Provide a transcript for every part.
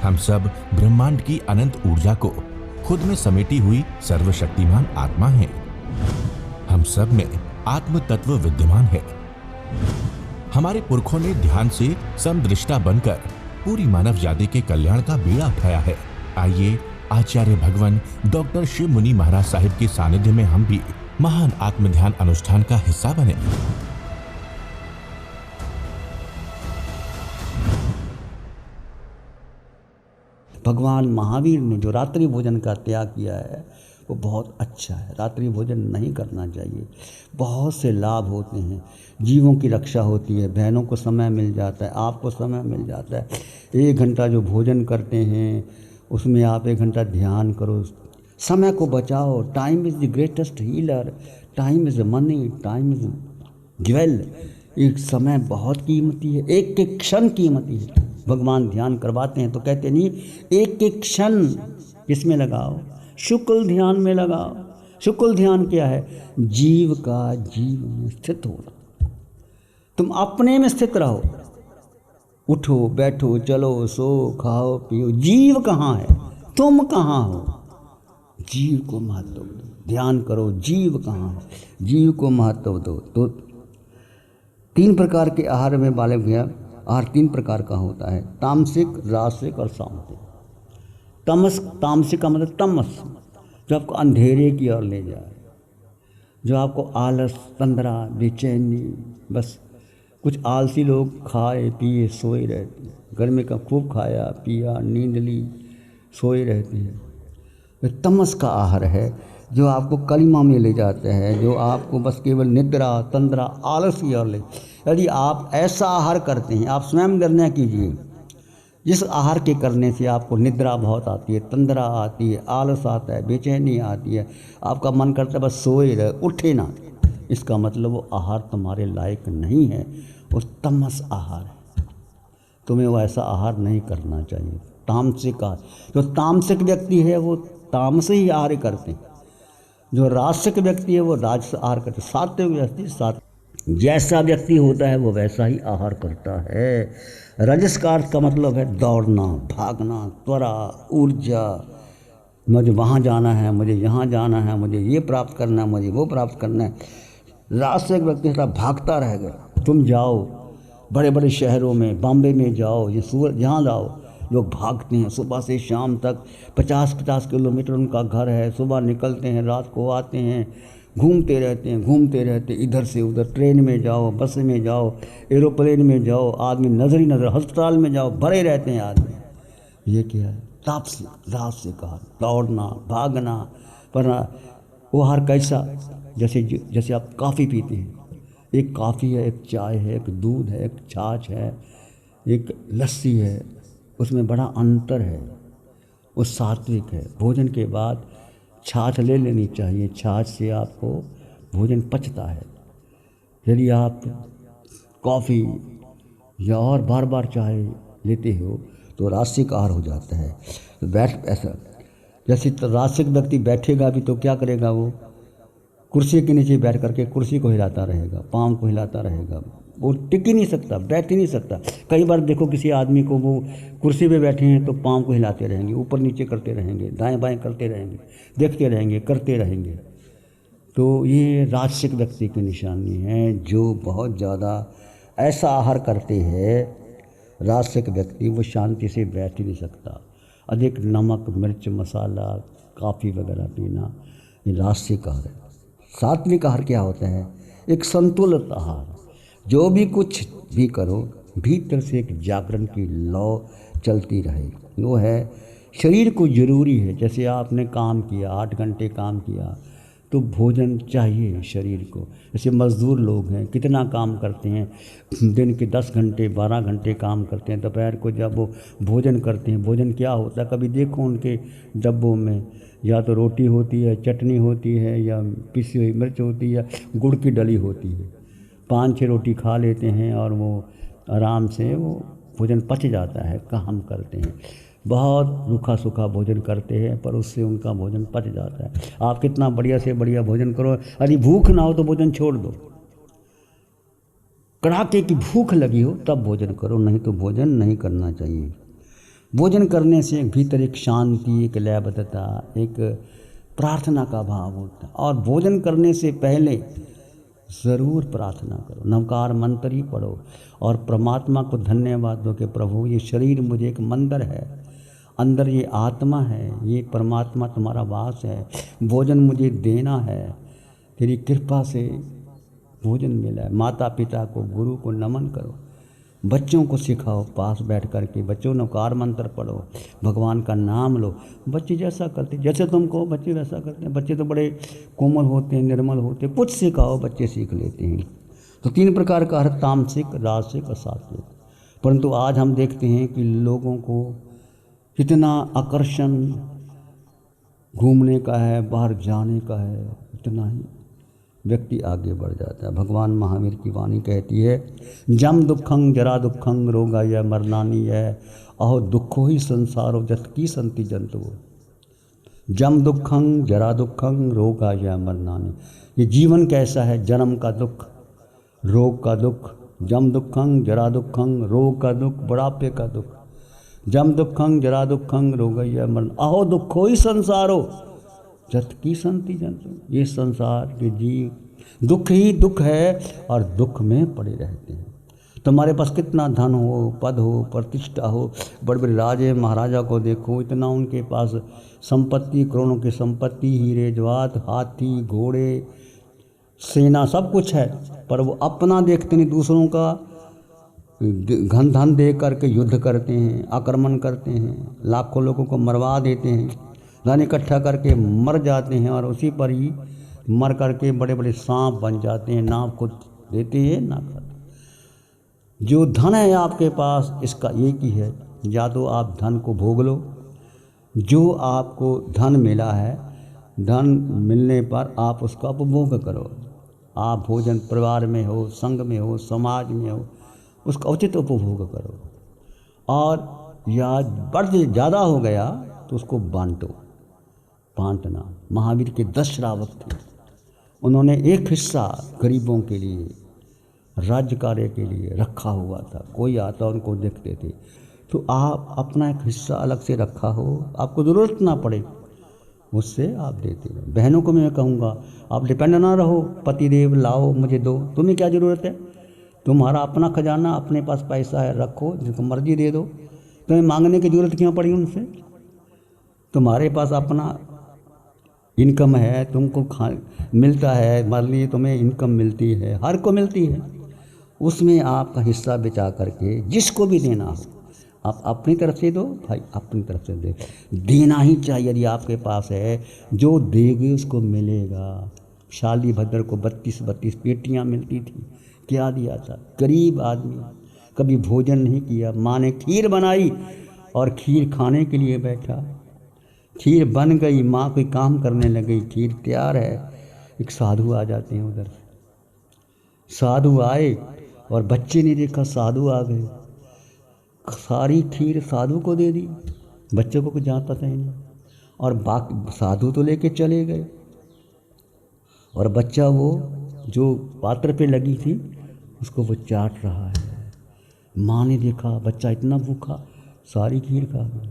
हम सब ब्रह्मांड की अनंत ऊर्जा को खुद में समेटी हुई सर्वशक्तिमान आत्मा हैं। हम सब में आत्म तत्व विद्यमान है। हमारे पुरखों ने ध्यान से समदृष्टा बनकर पूरी मानव जाति के कल्याण का बीड़ा उठाया है। आइए आचार्य भगवान डॉक्टर शिव मुनि महाराज साहिब के सानिध्य में हम भी महान आत्म ध्यान अनुष्ठान का हिस्सा बने। भगवान महावीर ने जो रात्रि भोजन का त्याग किया है वो बहुत अच्छा है। रात्रि भोजन नहीं करना चाहिए। बहुत से लाभ होते हैं। जीवों की रक्षा होती है, बहनों को समय मिल जाता है, आपको समय मिल जाता है। 1 घंटा जो भोजन करते हैं उसमें आप 1 घंटा ध्यान करो। समय को बचाओ। Time is the greatest healer. Time is money. Time is jewel. एक समय बहुत कीमती है। एक एक क्षण कीमती है। भगवान ध्यान करवाते हैं तो कहते नहीं एक एक क्षण किसमें लगाओ? शुक्ल ध्यान में लगाओ। शुक्ल ध्यान क्या है? जीव का जीव में स्थित होना। तुम अपने में स्थित रहो। उठो बैठो चलो सो खाओ पियो। जीव कहाँ है? तुम कहाँ हो? जीव को महत्व दो। ध्यान करो। जीव कहाँ है? जीव को महत्व दो। तो 3 प्रकार के आहार में बालक भैया, आहार 3 प्रकार का होता है, तामसिक, राजसिक और सात्विक। तामसिक का मतलब तमस, जो आपको अंधेरे की ओर ले जाए, जो आपको आलस, तंद्रा, बेचैनी, बस कुछ आलसी लोग खाए पिए सोए रहते हैं। गर्मी का खूब खाया पिया, नींद ली, सोए रहते हैं। तो तमस का आहार है जो आपको कलिमा में ले जाता है, जो आपको बस केवल निद्रा, तंद्रा, आलस की ओर ले। यदि आप ऐसा आहार करते हैं, आप स्वयं निर्णय कीजिए। जिस आहार के करने से आपको निद्रा बहुत आती है, तंद्रा आती है, आलस आता है, बेचैनी आती है, आपका मन करता है बस सोए रहे, उठे ना, इसका मतलब वो आहार तुम्हारे लायक नहीं है। वो तमस आहार है। तुम्हें वो ऐसा आहार नहीं करना चाहिए। तामसिक आहार, जो तामसिक व्यक्ति है वो तामस ही आहार करते हैं। जो राजसिक व्यक्ति है वो राजस आहार करते हैं। सात्विक व्यक्ति जैसा व्यक्ति होता है वो वैसा ही आहार करता है। रजस का अर्थ का मतलब है दौड़ना, भागना, त्वरा, ऊर्जा। मुझे वहाँ जाना है, मुझे यहाँ जाना है, मुझे ये प्राप्त करना है, मुझे वो प्राप्त करना है। राजसिक व्यक्ति थोड़ा भागता रहेगा। तुम जाओ बड़े बड़े शहरों में, बॉम्बे में जाओ, ये सूरत, जहाँ जाओ लोग भागते हैं। सुबह से शाम तक 50-50 किलोमीटर उनका घर है। सुबह निकलते हैं, रात को आते हैं, घूमते रहते इधर से उधर। ट्रेन में जाओ, बस में जाओ, एरोप्लेन में जाओ, आदमी नज़र ही नज़र। अस्पताल में जाओ, भरे रहते हैं आदमी। ये क्या है? तापसी, रात से कहा दौड़ना, भागना। पर वो आहार कैसा? जैसे आप कॉफ़ी पीते हैं। एक कॉफ़ी है, एक चाय है, एक दूध है, एक छाछ है, एक लस्सी है। उसमें बड़ा अंतर है। वो सात्विक है। भोजन के बाद छाछ ले लेनी चाहिए। छाछ से आपको भोजन पचता है। यदि आप कॉफ़ी या और बार बार चाय लेते हो तो राजसिक आहार हो जाता है। तो बैठ ऐसा जैसे राजसिक व्यक्ति बैठेगा भी तो क्या करेगा? वो कुर्सी के नीचे बैठ करके कुर्सी को हिलाता रहेगा, पाँव को हिलाता रहेगा। वो टिक ही नहीं सकता, बैठ ही नहीं सकता। कई बार देखो किसी आदमी को, वो कुर्सी पे बैठे हैं तो पाँव को हिलाते रहेंगे, ऊपर नीचे करते रहेंगे, दाएं बाएं करते रहेंगे, देखते रहेंगे, करते रहेंगे। तो ये राजसिक व्यक्ति की निशानी है, जो बहुत ज़्यादा ऐसा आहार करते हैं। राजसिक व्यक्ति वो शांति से बैठ ही नहीं सकता। अधिक नमक, मिर्च, मसाला, कॉफ़ी वगैरह पीना, ये राजसिक आहार है। सात्विक आहार क्या होता है? एक संतुलित आहार। जो भी कुछ भी करो, भीतर से एक जागरण की लौ चलती रहे। वो है शरीर को ज़रूरी है। जैसे आपने काम किया, 8 घंटे काम किया तो भोजन चाहिए शरीर को। जैसे मज़दूर लोग हैं, कितना काम करते हैं, दिन के 10 घंटे 12 घंटे काम करते हैं। दोपहर को जब वो भोजन करते हैं, भोजन क्या होता है? कभी देखो उनके डब्बों में या तो रोटी होती है, चटनी होती है, या पिसी हुई मिर्च होती है, या गुड़ की डली होती है। 5-6 रोटी खा लेते हैं और वो आराम से वो भोजन पच जाता है। काम करते हैं, बहुत रूखा सूखा भोजन करते हैं, पर उससे उनका भोजन पच जाता है। आप कितना बढ़िया से बढ़िया भोजन करो, यदि भूख ना हो तो भोजन छोड़ दो। कड़ाके की भूख लगी हो तब भोजन करो, नहीं तो भोजन नहीं करना चाहिए। भोजन करने से भीतर एक शांति, एक लयबद्धता, एक प्रार्थना का भाव होता है। और भोजन करने से पहले ज़रूर प्रार्थना करो, नवकार मंत्र ही पढ़ो और परमात्मा को धन्यवाद दो कि प्रभु ये शरीर मुझे एक मंदिर है, अंदर ये आत्मा है, ये परमात्मा तुम्हारा वास है, भोजन मुझे देना है, तेरी कृपा से भोजन मिला है। माता पिता को, गुरु को नमन करो, बच्चों को सिखाओ, पास बैठ कर के बच्चों नवकार मंत्र पढ़ो, भगवान का नाम लो। बच्चे जैसा करते, जैसे तुम कहो बच्चे वैसा करते हैं। बच्चे तो बड़े कोमल होते हैं, निर्मल होते हैं, कुछ सिखाओ बच्चे सीख लेते हैं। तो 3 प्रकार का अर्थ, तामसिक, राजसिक और सात्विक। परंतु आज हम देखते हैं कि लोगों को कितना आकर्षण घूमने का है, बाहर जाने का है, इतना ही व्यक्ति आगे बढ़ जाता है। भगवान महावीर की वाणी कहती है, जम दुखं जरा दुखं रोगाय मरणानि है, अहो दुखो ही संसारो जत की संति जंतु। जम दुखं जरा दुखं रोगाय मरणानि, ये जीवन कैसा है, जन्म का दुख, रोग का दुख, जम दुखं जरा दुखं, रोग का दुख, बुढ़ापे का दुख, जम दुखं जरा दुखं रोगाय मरण, अहो दुखो ही संसारो जत की संति जंतु। ये संसार के जीव दुख ही दुख है और दुख में पड़े रहते हैं। तुम्हारे पास कितना धन हो, पद हो, प्रतिष्ठा हो, बड़े बड़े राजे महाराजा को देखो, इतना उनके पास संपत्ति, करोड़ों की संपत्ति, हीरे जवाहरात, हाथी घोड़े, सेना, सब कुछ है, पर वो अपना देखते नहीं, दूसरों का धन दे करके युद्ध करते हैं, आक्रमण करते हैं, लाखों लोगों को मरवा देते हैं, धन इकट्ठा करके मर जाते हैं और उसी पर ही मर करके बड़े बड़े सांप बन जाते हैं, ना खुद देते हैं ना खाते। जो धन है आपके पास, इसका एक ही है, या तो आप धन को भोग लो, जो आपको धन मिला है, धन मिलने पर आप उसका उपभोग करो। आप भोजन परिवार में हो, संघ में हो, समाज में हो, उसका उचित उपभोग करो। और या बढ़ ज़्यादा हो गया तो उसको बांटो। बांटना, महावीर के 10 श्रावक थे, उन्होंने एक हिस्सा गरीबों के लिए, राज्य कार्य के लिए रखा हुआ था। कोई आता उनको देखते थे, तो आप अपना एक हिस्सा अलग से रखा हो, आपको ज़रूरत ना पड़े, उससे आप देते रहो। बहनों को मैं कहूँगा, आप डिपेंड ना रहो, पतिदेव लाओ मुझे दो, तुम्हें क्या ज़रूरत है, तुम्हारा अपना खजाना, अपने पास पैसा है, रखो, जिसको मर्जी दे दो, तुम्हें मांगने की ज़रूरत क्यों पड़ी उनसे। तुम्हारे पास अपना इनकम है, तुमको मिलता है, मान लीजिए तुम्हें इनकम मिलती है, हर को मिलती है, उसमें आपका हिस्सा बचा करके जिसको भी देना हो आप अपनी तरफ से दो, भाई अपनी तरफ से दे, देना ही चाहिए। यदि आपके पास है, जो देगे उसको मिलेगा। शाली भद्र को 32 पेटियाँ मिलती थी, क्या दिया था, गरीब आदमी, कभी भोजन नहीं किया, माँ ने खीर बनाई और खीर खाने के लिए बैठा, खीर बन गई, माँ कोई काम करने लगी, खीर तैयार है, एक साधु आ जाते हैं उधर से। साधु आए और बच्चे ने देखा साधु आ गए, सारी खीर साधु को दे दी, बच्चे को कुछ जाता था ही नहीं, और बाकी साधु तो लेके चले गए, और बच्चा वो जो पात्र पे लगी थी उसको वो चाट रहा है। माँ ने देखा बच्चा इतना भूखा, सारी खीर खा गया।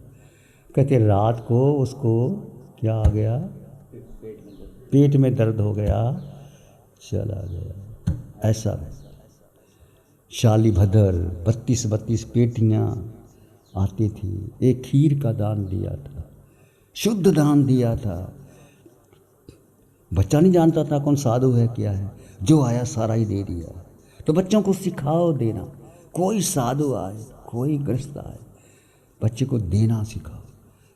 कहते रात को उसको क्या आ गया, पेट में दर्द हो गया, चला गया। ऐसा शाली भद्र 32 पेटियाँ आती थी, एक खीर का दान दिया था, शुद्ध दान दिया था। बच्चा नहीं जानता था कौन साधु है क्या है, जो आया सारा ही दे दिया। तो बच्चों को सिखाओ देना, कोई साधु आए, कोई गृहस्थ आए, बच्चे को देना सिखाओ।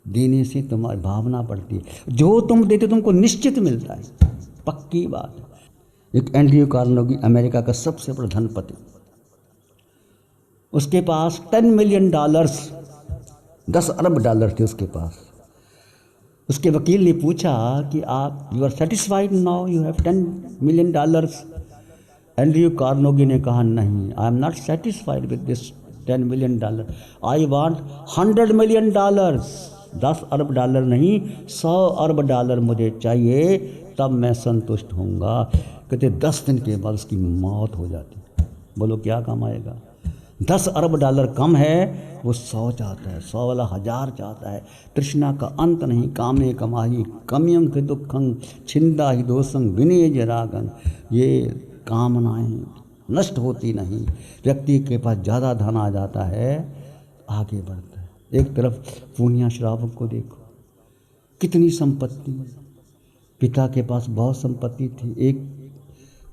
देने से तुम्हारी भावना बढ़ती है, जो तुम देते तुमको निश्चित मिलता है, पक्की बात है। एक एंड्रयू कार्नेगी, अमेरिका का सबसे बड़ा धनपति, उसके पास $10 मिलियन, 10 अरब डॉलर थे उसके पास। उसके वकील ने पूछा कि आप you are satisfied now, you have $10 million. Andrew Carnegie ने कहा नहीं, I am not satisfied with this $10 million, I want $100 million, 10 अरब डॉलर नहीं, 100 अरब डॉलर मुझे चाहिए, तब मैं संतुष्ट होऊंगा। कहते 10 दिन के बाद उसकी मौत हो जाती। बोलो क्या कमाएगा, $10 अरब कम है, वो 100 चाहता है, 100 वाला 1000 चाहता है। तृष्णा का अंत नहीं, कामे कमाही कमियं के दुखं छिंदा ही दोषं विनय जरागं। ये कामनाएं नष्ट होती नहीं। व्यक्ति के पास ज़्यादा धन आ जाता है, आगे बढ़ता है। एक तरफ पूर्णिया श्रावक को देखो, कितनी संपत्ति, पिता के पास बहुत संपत्ति थी, एक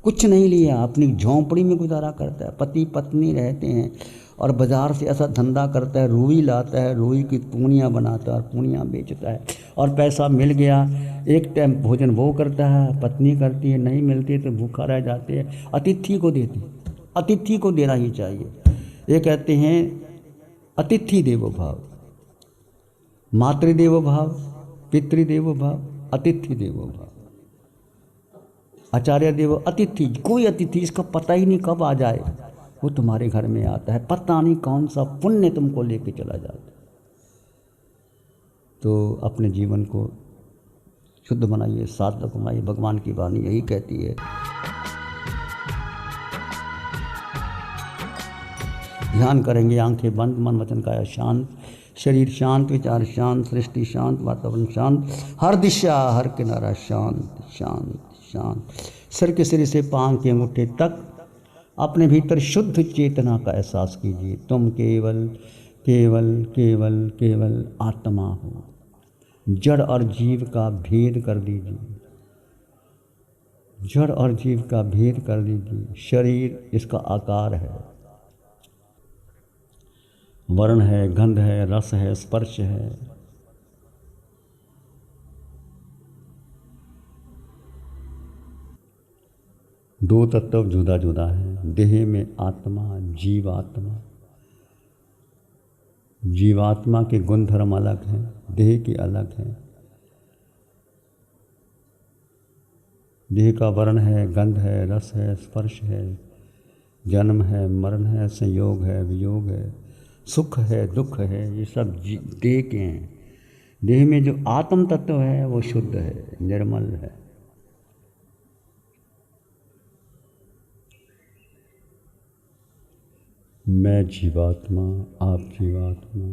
कुछ नहीं लिया, अपनी झोंपड़ी में गुजारा करता है। पति पत्नी रहते हैं और बाज़ार से ऐसा धंधा करता है, रुई लाता है, रुई की पूनियाँ बनाता है और पूनियाँ बेचता है, और पैसा मिल गया, एक टाइम भोजन वो करता है, पत्नी करती है, नहीं मिलती तो भूखा रह जाते हैं, अतिथि को देती, अतिथि को देना ही चाहिए। ये कहते हैं अतिथि देवो भाव, मातृदेवो भाव, पितृदेवो भाव, अतिथि देवो भाव, आचार्य देवो अतिथि। कोई अतिथि इसका पता ही नहीं कब आ जाए, वो तुम्हारे घर में आता है, पता नहीं कौन सा पुण्य तुमको लेके चला जाता है। तो अपने जीवन को शुद्ध बनाइए, सार्थक बनाइए। भगवान की वाणी यही कहती है। ध्यान करेंगे, आंखें बंद, मन वचन काया शांत, शरीर शांत, विचार शांत, सृष्टि शांत, वातावरण शांत, हर दिशा हर किनारा शांत शांत शांत। सिर के सिरे से पांव के अंगूठे तक अपने भीतर शुद्ध चेतना का एहसास कीजिए। तुम केवल केवल केवल केवल आत्मा हो। जड़ और जीव का भेद कर दीजिए, जड़ और जीव का भेद कर दीजिए। शरीर इसका आकार है, वर्ण है, गंध है, रस है, स्पर्श है। दो तत्व जुदा जुदा है। देह में आत्मा, जीवात्मा। जीवात्मा के गुण धर्म अलग हैं, देह के अलग हैं। देह का वर्ण है, गंध है, रस है, स्पर्श है, जन्म है, मरण है, संयोग है, वियोग है, सुख है, दुख है, ये सब देह के हैं। देह में जो आत्म तत्व है वो शुद्ध है, निर्मल है। मैं जीवात्मा, आप जीवात्मा,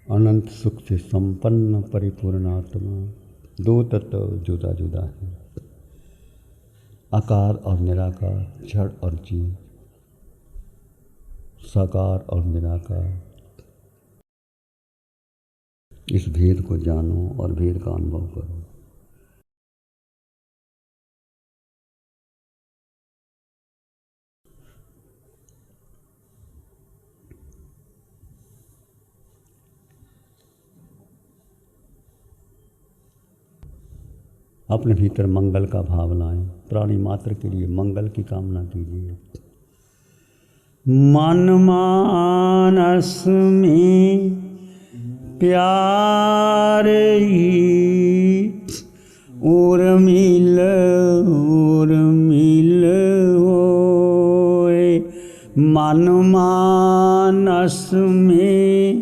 अनंत सुख से संपन्न परिपूर्ण आत्मा। दो तत्व जुदा जुदा हैं, आकार और निराकार, जड़ और जीव, साकार और निराकार। इस भेद को जानो और भेद का अनुभव करो। अपने भीतर मंगल का भाव लाएं। प्राणी मात्र के लिए मंगल की कामना कीजिए। मन मानस में प्यार ही उर्मिल होए। मन मानस में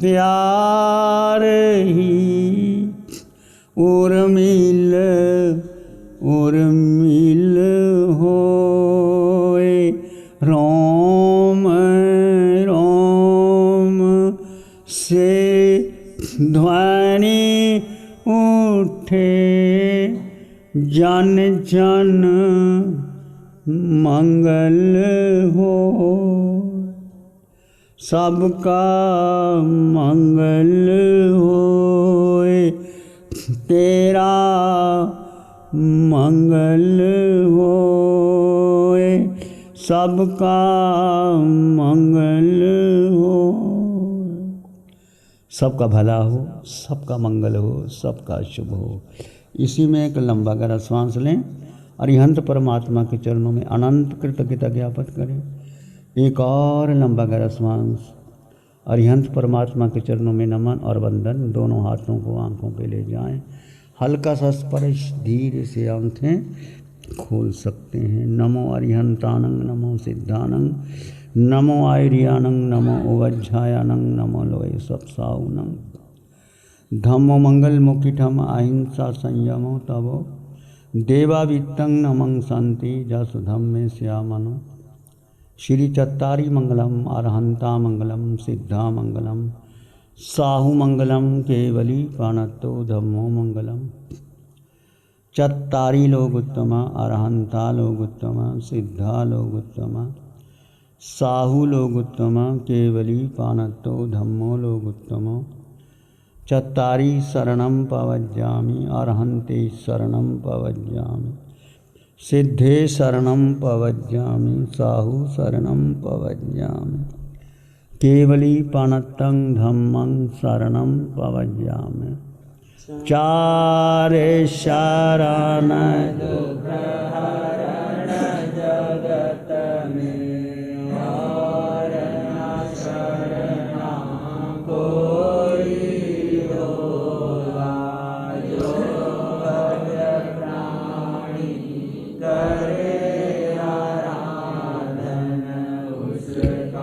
प्यार ही उर्मिल होए। रोम रोम से ध्वनि उठे, जन जन मंगल हो। सबका मंगल होए, तेरा मंगल होए। सबका मंगल हो। सबका भला हो, सबका मंगल हो, सबका शुभ हो। इसी में एक लंबा गहरा श्वास लें। अरिहंत परमात्मा के चरणों में अनंत कृतज्ञता ज्ञापित करें। एक और लंबा गहरा श्वास। अरिहंत परमात्मा के चरणों में नमन और वंदन। दोनों हाथों को आंखों पे ले जाएं। हल्का सा स्पर्श, धीरे से आंखें खोल सकते हैं। नमो अरिहंतानंग, नमो सिद्धानंग, नमो आयरियानंग, नमो उवज्झायानंग, नमो लोय सत्साउनंग। धम्मो मंगल मुखिठम अहिंसा संयमो तवो देवावित्तं नमं सन्ति जसुधम्मे श्यामनो श्री चत्तारी मंगलम अरहंता मंगलम सिद्धा मंगलम साहु मंगलम केवली पाणत्तो धम्मो मंगलम। चत्तारी लोग उत्तम अरहंता लोग उत्तम सिद्धा लोग उत्तम साहु लोग उत्तम केवली पाणत्तो धम्मो लोग उत्तम। चत्तारी शरणं पवज्जामि अरहन्ते शरणं पवज्जामि सिद्धे शरणं पवज्जामि साहु शरणं पवज्जामि केवली पाणत्तं धम्मं शरणं पवज्जामि। चारे शरण जगत में और न शरणा कोई होगा जो भज प्राणी करे आराधन उसका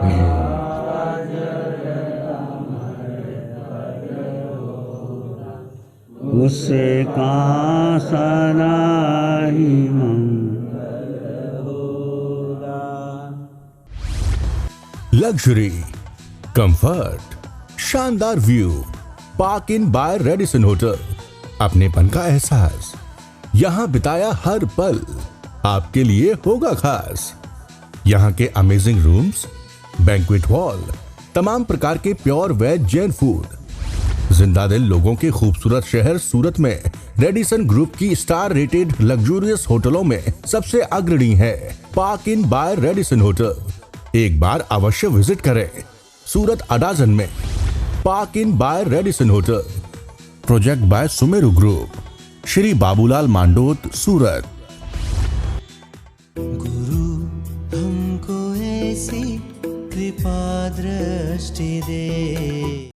उससे का सदा ही मंगल होगा। लग्जरी, कंफर्ट, शानदार view, park Inn by Radisson hotel. अपनेपन का एहसास, यहाँ बिताया हर पल आपके लिए होगा खास। यहाँ के अमेजिंग रूम्स, बैंक्वेट हॉल, तमाम प्रकार के प्योर वेज जैन फूड, जिंदा दिल लोगों के खूबसूरत शहर सूरत में रेडिसन ग्रुप की स्टार रेटेड लग्जूरियस होटलों में सबसे अग्रणी है Park Inn by Radisson hotel. एक बार अवश्य विजिट करें सूरत अडाजन में Park Inn by Radisson hotel. Project by Sumeru group, Shri Babulal Mandot, Surat. गुरु हमको ऐसी कृपा दृष्टि दे।